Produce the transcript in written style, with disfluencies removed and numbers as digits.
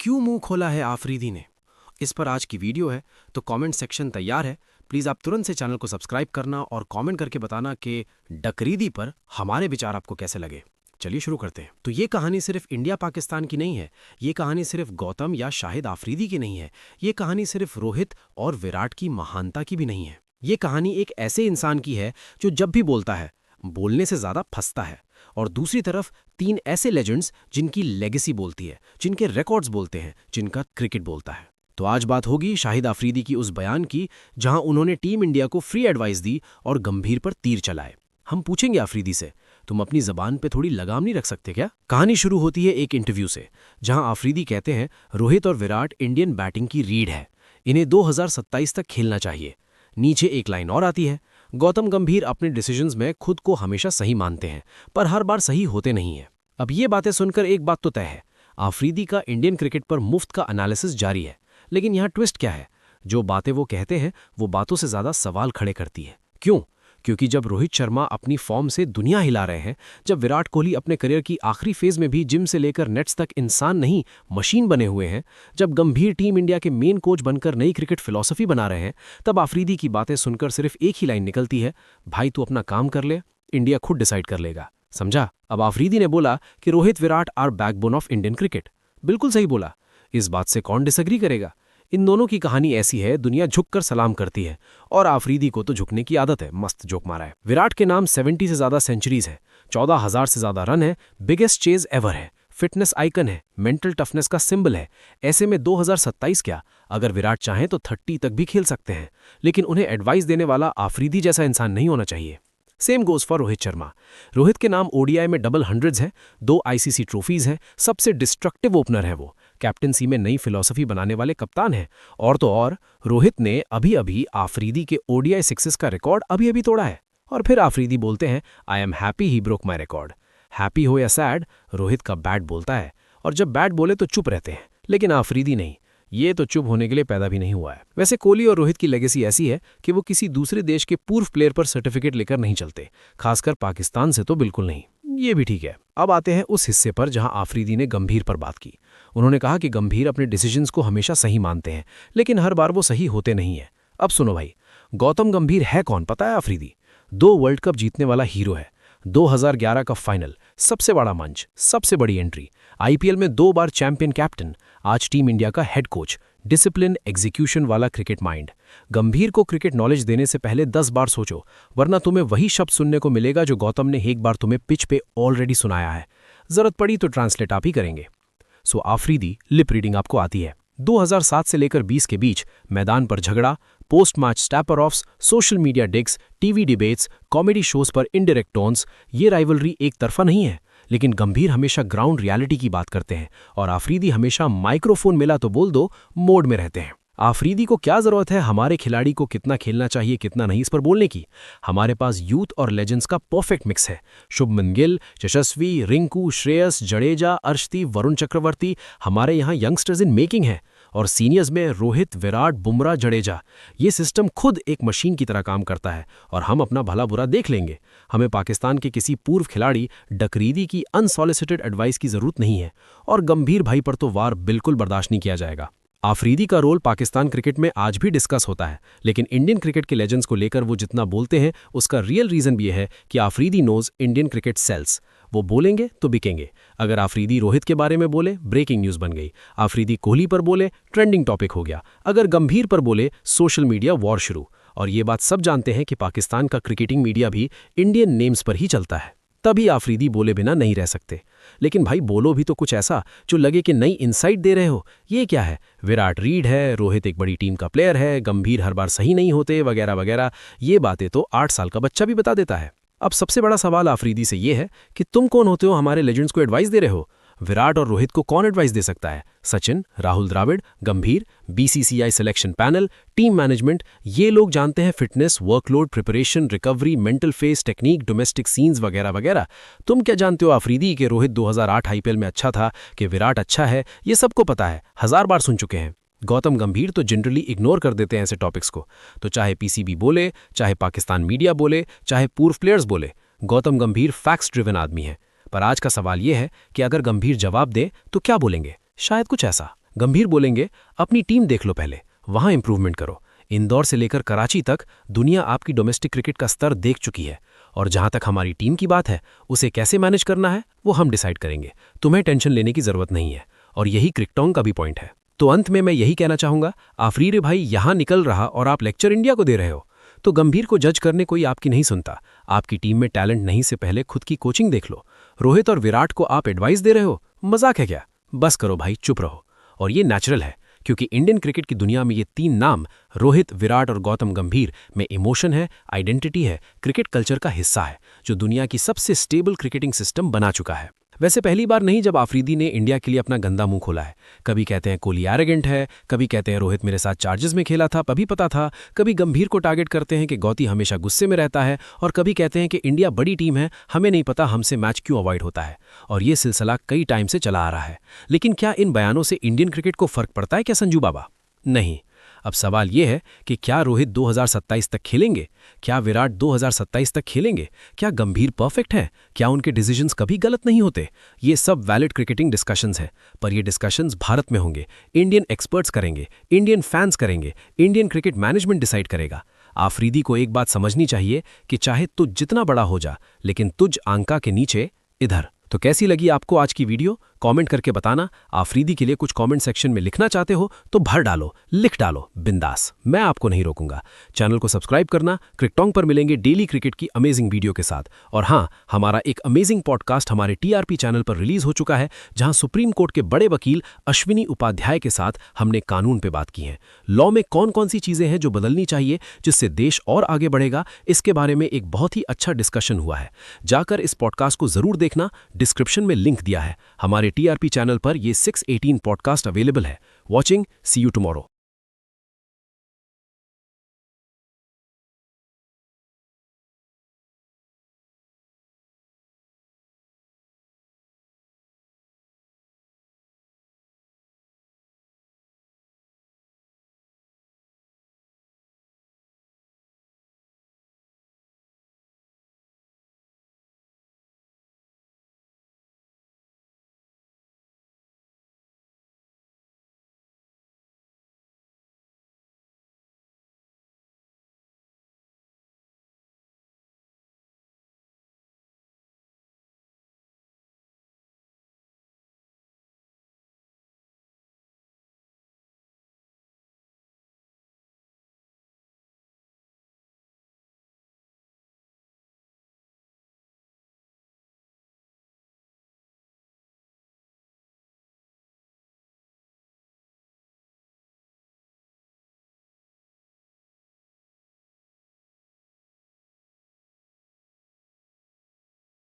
क्यों मुंह खोला है आफरीदी ने? इस पर आज की वीडियो है, तो कमेंट सेक्शन तैयार है। प्लीज़ आप तुरंत से चैनल को सब्सक्राइब करना और कमेंट करके बताना कि डकरीदी पर हमारे विचार आपको कैसे लगे। चलिए शुरू करते हैं। तो ये कहानी सिर्फ इंडिया पाकिस्तान की नहीं है, ये कहानी सिर्फ गौतम या शाहिद आफरीदी की नहीं है, ये कहानी सिर्फ रोहित और विराट की महानता की भी नहीं है। ये कहानी एक ऐसे इंसान की है जो जब भी बोलता है, बोलने से ज़्यादा फंसता है। और दूसरी तरफ तीन ऐसे लेजेंड्स जिनकी लेगेसी बोलती है, जिनके रिकॉर्ड्स बोलते हैं, जिनका क्रिकेट बोलता है। तो आज बात होगी शाहिद आफरीदी की उस बयान की जहां उन्होंने टीम इंडिया को फ्री एडवाइस दी और गंभीर पर तीर चलाए। हम पूछेंगे आफरीदी से, तुम अपनी जबान पे थोड़ी लगाम नहीं रख सकते क्या? कहानी शुरू होती है एक इंटरव्यू से, जहां आफरीदी कहते हैं रोहित और विराट इंडियन बैटिंग की रीढ़ है, इन्हें 2027 तक खेलना चाहिए। नीचे एक लाइन और आती है, गौतम गंभीर अपने डिसीजंस में खुद को हमेशा सही मानते हैं, पर हर बार सही होते नहीं हैं। अब ये बातें सुनकर एक बात तो तय है, आफरीदी का इंडियन क्रिकेट पर मुफ्त का एनालिसिस जारी है। लेकिन यहाँ ट्विस्ट क्या है? जो बातें वो कहते हैं वो बातों से ज्यादा सवाल खड़े करती है। क्यों? क्योंकि जब रोहित शर्मा अपनी फॉर्म से दुनिया हिला रहे हैं, जब विराट कोहली अपने करियर की आखिरी फेज में भी जिम से लेकर नेट्स तक इंसान नहीं मशीन बने हुए हैं, जब गंभीर टीम इंडिया के मेन कोच बनकर नई क्रिकेट फिलॉसफी बना रहे हैं, तब आफरीदी की बातें सुनकर सिर्फ एक ही लाइन निकलती है, भाई तू अपना काम कर ले, इंडिया खुद डिसाइड कर लेगा। समझा? अब आफरीदी ने बोला कि Rohit Virat are backbone of Indian cricket. बिल्कुल सही बोला, इस बात से कौन डिसएग्री करेगा? इन दोनों की कहानी ऐसी है, दुनिया झुककर सलाम करती है और आफरीदी को तो झुकने की आदत है। मस्त जोक मारा है। विराट के नाम 70 से ज्यादा सेंचुरीज है, 14,000 से ज्यादा रन है, बिगेस्ट चेज एवर है, फिटनेस आइकन है, मेंटल टफनेस का सिंबल है। ऐसे में 2027 क्या, अगर विराट चाहें तो 30 तक भी खेल सकते हैं, लेकिन उन्हें एडवाइस देने वाला आफरीदी जैसा इंसान नहीं होना चाहिए। Same goes for Rohit Sharma. Rohit के नाम ओडीआई में डबल हंड्रेड्स हैं, 2 आईसीसी ट्रॉफीज हैं, सबसे डिस्ट्रक्टिव ओपनर है वो, कैप्टनसी में नई फिलॉसफी बनाने वाले कप्तान हैं। और तो और रोहित ने अभी अभी आफरीदी के ओडीआई सिक्सेस का रिकॉर्ड अभी अभी तोड़ा है। और फिर आफरीदी बोलते हैं I am happy he broke my record. Happy हो या सैड, रोहित का बैट बोलता है, और जब बैट बोले तो चुप रहते हैं, लेकिन आफरीदी नहीं, ये तो चुप होने के लिए पैदा भी नहीं हुआ है। वैसे कोहली और रोहित की लेगेसी ऐसी है कि वो किसी दूसरे देश के पूर्व प्लेयर पर सर्टिफिकेट लेकर नहीं चलते, खासकर पाकिस्तान से तो बिल्कुल नहीं। ये भी ठीक है। अब आते हैं उस हिस्से पर जहां आफरीदी ने गंभीर पर बात की। उन्होंने कहा कि गंभीर अपने डिसीजंस को हमेशा सही मानते हैं, लेकिन हर बार वो सही होते नहीं है। अब सुनो भाई, गौतम गंभीर है कौन पता है? आफरीदी 2 वर्ल्ड कप जीतने वाला हीरो है, 2011 का फाइनल, सबसे बड़ा मंच, सबसे बड़ी एंट्री, आईपीएल में 2 बार चैंपियन कैप्टन, आज टीम इंडिया का हेड कोच, डिसिप्लिन एग्जीक्यूशन वाला क्रिकेट माइंड। गंभीर को क्रिकेट नॉलेज देने से पहले 10 बार सोचो, वरना तुम्हें वही शब्द सुनने को मिलेगा जो गौतम ने एक बार तुम्हें पिच पे ऑलरेडी सुनाया है। जरूरत पड़ी तो ट्रांसलेट आप ही करेंगे। सो आफरीदी लिप रीडिंग आपको आती है। 2007 से लेकर 20 के बीच मैदान पर झगड़ा, पोस्ट मैच स्टैपर ऑफ्स, social media digs, TV debates, comedy shows पर इनडायरेक्ट टोन्स, ये राइवलरी एक तरफा नहीं है। लेकिन गंभीर हमेशा ग्राउंड रियलिटी की बात करते हैं और आफरीदी हमेशा माइक्रोफोन मिला तो बोल दो मोड में रहते हैं। आफरीदी को क्या जरूरत है हमारे खिलाड़ी को कितना खेलना चाहिए कितना नहीं इस पर बोलने की? हमारे पास यूथ और लेजेंड्स का परफेक्ट मिक्स है। शुभमन गिल, यशस्वी, रिंकू, श्रेयस, जडेजा, अर्शदीप, वरुण चक्रवर्ती हमारे यहाँ यंगस्टर्स इन मेकिंग है। और सीनियर्स में रोहित, विराट, बुमराह, जडेजा। ये सिस्टम खुद एक मशीन की तरह काम करता है और हम अपना भला बुरा देख लेंगे। हमें पाकिस्तान के किसी पूर्व खिलाड़ी डकरीदी की अनसॉलिसिटेड एडवाइस की जरूरत नहीं है, और गंभीर भाई पर तो वार बिल्कुल बर्दाश्त नहीं किया जाएगा। आफरीदी का रोल पाकिस्तान क्रिकेट में आज भी डिस्कस होता है, लेकिन इंडियन क्रिकेट के लेजेंड्स को लेकर वो जितना बोलते हैं उसका रियल रीजन भी है कि Afridi knows Indian cricket sells. वो बोलेंगे तो बिकेंगे। अगर आफरीदी रोहित के बारे में बोले, ब्रेकिंग न्यूज बन गई। आफरीदी कोहली पर बोले, ट्रेंडिंग टॉपिक हो गया। अगर गंभीर पर बोले, सोशल मीडिया वॉर शुरू। और ये बात सब जानते हैं कि पाकिस्तान का क्रिकेटिंग मीडिया भी इंडियन नेम्स पर ही चलता है, तभी आफरीदी बोले बिना नहीं रह सकते। लेकिन भाई बोलो भी तो कुछ ऐसा जो लगे कि नई इनसाइट दे रहे हो। ये क्या है? विराट रीड है, रोहित एक बड़ी टीम का प्लेयर है, गंभीर हर बार सही नहीं होते, वगैरह वगैरह। ये बातें तो 8 साल का बच्चा भी बता देता है। अब सबसे बड़ा सवाल आफरीदी से ये है कि तुम कौन होते हो हमारे लेजेंड्स को एडवाइस दे रहे हो? विराट और रोहित को कौन एडवाइस दे सकता है? सचिन, राहुल द्राविड़, गंभीर, BCCI selection panel, team management, ये लोग जानते हैं fitness, workload, preparation, recovery, mental face, technique, domestic scenes वगैरह वगैरह। तुम क्या जानते हो आफरीदी के रोहित 2008 आईपीएल में अच्छा था, कि विराट अच्छा है? ये सबको पता है, 1000 बार सुन चुके हैं। गौतम गंभीर तो जनरली इग्नोर कर देते हैं ऐसे टॉपिक्स को। तो चाहे पीसीबी बोले, चाहे पाकिस्तान मीडिया बोले, चाहे पूर्व प्लेयर्स बोले, गौतम गंभीर फैक्ट्स ड्रिवन आदमी है। पर आज का सवाल यह है कि अगर गंभीर जवाब दे तो क्या बोलेंगे? शायद कुछ ऐसा, गंभीर बोलेंगे, अपनी टीम देख लो पहले, वहां इंप्रूवमेंट करो। इंदौर से लेकर कराची तक दुनिया आपकी डोमेस्टिक क्रिकेट का स्तर देख चुकी है, और जहां तक हमारी टीम की बात है, उसे कैसे मैनेज करना है वो हम डिसाइड करेंगे। तुम्हें टेंशन लेने की जरूरत नहीं है, और यही क्रिकटोंग का भी पॉइंट है। तो अंत में मैं यही कहना चाहूंगा, आफरीदी भाई यहां निकल रहा और आप लेक्चर इंडिया को दे रहे हो, तो गंभीर को जज करने कोई आपकी नहीं सुनता। आपकी टीम में टैलेंट नहीं से पहले खुद की कोचिंग देख लो। रोहित और विराट को आप एडवाइस दे रहे हो, मजाक है क्या? बस करो भाई, चुप रहो। और ये नेचुरल है, क्योंकि इंडियन क्रिकेट की दुनिया में ये तीन नाम, रोहित, विराट और गौतम गंभीर, में इमोशन है, आइडेंटिटी है, क्रिकेट कल्चर का हिस्सा है, जो दुनिया की सबसे स्टेबल क्रिकेटिंग सिस्टम बना चुका है। वैसे पहली बार नहीं जब आफरीदी ने इंडिया के लिए अपना गंदा मुंह खोला है। कभी कहते हैं कोहली एरोगेंट है, कभी कहते हैं रोहित मेरे साथ चार्जेस में खेला था तभी पता था, कभी गंभीर को टारगेट करते हैं कि गौती हमेशा गुस्से में रहता है, और कभी कहते हैं कि इंडिया बड़ी टीम है, हमें नहीं पता हमसे मैच क्यों अवॉइड होता है। और ये सिलसिला कई टाइम से चला आ रहा है। लेकिन क्या इन बयानों से इंडियन क्रिकेट को फर्क पड़ता है क्या संजू बाबा? नहीं। अब सवाल यह है कि क्या रोहित 2027 तक खेलेंगे? क्या विराट 2027 तक खेलेंगे? क्या गंभीर परफेक्ट है? क्या उनके डिसीजंस कभी गलत नहीं होते? ये सब वैलिड क्रिकेटिंग डिस्कशंस हैं, पर ये डिस्कशंस भारत में होंगे, इंडियन एक्सपर्ट्स करेंगे, इंडियन फैंस करेंगे, इंडियन क्रिकेट मैनेजमेंट डिसाइड करेगा। आफरीदी को एक बात समझनी चाहिए कि चाहे तुझ जितना बड़ा हो जा, लेकिन तुझ आंका के नीचे इधर। तो कैसी लगी आपको आज की वीडियो? कमेंट करके बताना। आफरीदी के लिए कुछ कमेंट सेक्शन में लिखना चाहते हो तो भर डालो, लिख डालो, बिंदास, मैं आपको नहीं रोकूंगा। चैनल को सब्सक्राइब करना। क्रिकटोंग पर मिलेंगे डेली क्रिकेट की अमेजिंग वीडियो के साथ। और हाँ, हमारा एक अमेजिंग पॉडकास्ट हमारे TRP चैनल पर रिलीज हो चुका है, जहां सुप्रीम कोर्ट के बड़े वकील अश्विनी उपाध्याय के साथ हमने कानून पे बात की है। लॉ में कौन कौन सी चीजें हैं जो बदलनी चाहिए जिससे देश और आगे बढ़ेगा, इसके बारे में एक बहुत ही अच्छा डिस्कशन हुआ है। जाकर इस पॉडकास्ट को जरूर देखना, डिस्क्रिप्शन में लिंक दिया है। हमारे TRP चैनल पर ये 618 पॉडकास्ट अवेलेबल है। Watching, see you tomorrow.